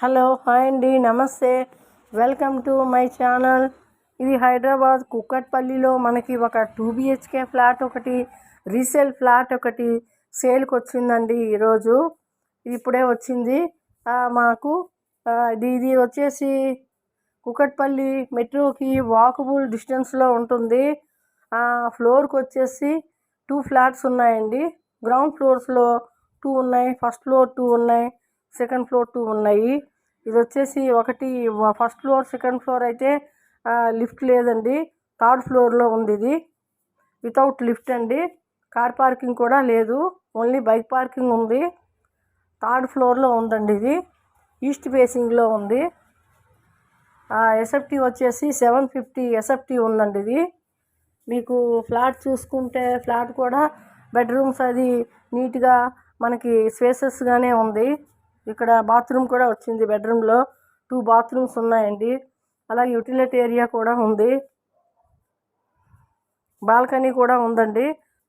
Hello hi అండి, నమస్తే. Welcome to my channel. ఇది హైదరాబాద్ కుక్కట్పల్లిలో మనకి ఒక 2 BHK ఫ్లాట్ ఒకటి, రీసేల్ ఫ్లాట్ ఒకటి సేల్కి వచ్చిందండి. ఈరోజు ఇప్పుడే వచ్చింది మాకు. ఇది వచ్చేసి కుక్కట్పల్లి మెట్రోకి వాకబుల్ డిస్టెన్స్లో ఉంటుంది. ఫ్లోర్కి వచ్చేసి 2 ఫ్లాట్స్ ఉన్నాయండి. గ్రౌండ్ ఫ్లోర్స్లో 2 ఉన్నాయి, ఫస్ట్ ఫ్లోర్ 2 ఉన్నాయి, సెకండ్ ఫ్లోర్ 2 ఉన్నాయి. ఇది వచ్చేసి ఒకటి ఫస్ట్ ఫ్లోర్, సెకండ్ ఫ్లోర్ అయితే లిఫ్ట్ లేదండి. థర్డ్ ఫ్లోర్లో ఉంది. ఇది వితౌట్ లిఫ్ట్ అండి. కార్ పార్కింగ్ కూడా లేదు, ఓన్లీ బైక్ పార్కింగ్ ఉంది. థర్డ్ ఫ్లోర్లో ఉందండి. ఇది ఈస్ట్ ఫేసింగ్లో ఉంది. ఎస్ఎఫ్టీ వచ్చేసి 750 ఎస్ఎఫ్టీ ఉందండి. ఇది మీకు ఫ్లాట్ చూసుకుంటే ఫ్లాట్ కూడా బెడ్రూమ్స్ అది నీట్గా మనకి స్పేసెస్గానే ఉంది. ఇక్కడ బాత్రూమ్ కూడా వచ్చింది. బెడ్రూమ్లో 2 బాత్రూమ్స్ ఉన్నాయండి. అలాగే యూటిలిటీ ఏరియా కూడా ఉంది. బాల్కనీ కూడా ఉందండి.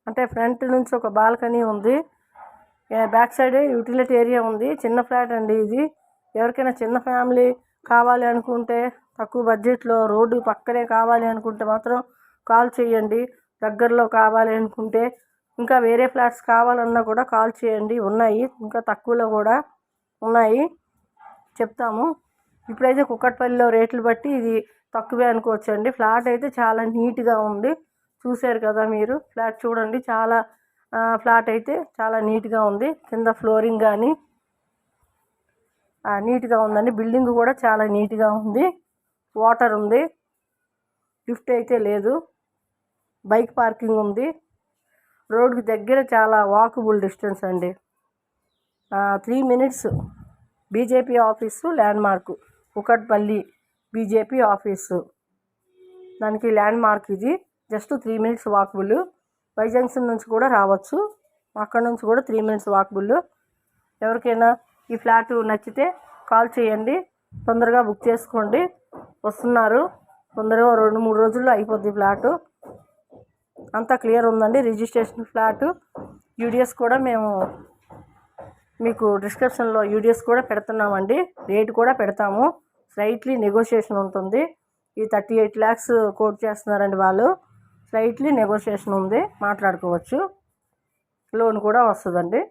అంటే ఫ్రంట్ నుంచి ఒక బాల్కనీ ఉంది. బ్యాక్ సైడే యూటిలిటీ ఏరియా ఉంది. చిన్న ఫ్లాట్ అండి ఇది. ఎవరికైనా చిన్న ఫ్యామిలీ కావాలి అనుకుంటే, తక్కువ బడ్జెట్లో రోడ్డు పక్కనే కావాలి అనుకుంటే మాత్రం కాల్ చేయండి. దగ్గరలో కావాలి అనుకుంటే, ఇంకా వేరే ఫ్లాట్స్ కావాలన్నా కూడా కాల్ చేయండి. ఉన్నాయి, ఇంకా తక్కువలో కూడా ఉన్నాయి, చెప్తాము. ఇప్పుడైతే కుక్కట్పల్లిలో రేట్లు బట్టి ఇది తక్కువే అనుకోవచ్చండి. ఫ్లాట్ అయితే చాలా నీట్గా ఉంది. చూశారు కదా మీరు, ఫ్లాట్ చూడండి. చాలా ఫ్లాట్ అయితే చాలా నీట్గా ఉంది. కింద ఫ్లోరింగ్ కానీ నీట్గా ఉందండి. బిల్డింగ్ కూడా చాలా నీట్గా ఉంది. వాటర్ ఉంది. లిఫ్ట్ అయితే లేదు. బైక్ పార్కింగ్ ఉంది. రోడ్కి దగ్గర చాలా వాకబుల్ డిస్టెన్స్ అండి. 3 minutes BJP office land mark. Kukatpally BJP office, దానికి ల్యాండ్ మార్క్ ఇది. Just 3 minutes walkable. Y junction నుంచి కూడా రావచ్చు, అక్కడ నుంచి కూడా 3 minutes వాకబుల్. ఎవరికైనా ఈ ఫ్లాట్ నచ్చితే కాల్ చేయండి. తొందరగా బుక్ చేసుకోండి. వస్తున్నారు తొందరగా, 2-3 రోజుల్లో అయిపోద్ది ఫ్లాటు. అంతా క్లియర్ ఉందండి. Registration flat. యూడిఎస్ కూడా మేము మీకు డిస్క్రిప్షన్లో యూడిఎస్ కూడా పెడుతున్నామండి. రేటు కూడా పెడతాము. స్లైట్లీ నెగోషియేషన్ ఉంటుంది. ఈ 38 lakhs కోట్ చేస్తున్నారండి వాళ్ళు. స్లైట్లీ నెగోషియేషన్ ఉంది, మాట్లాడుకోవచ్చు. లోన్ కూడా వస్తుందండి.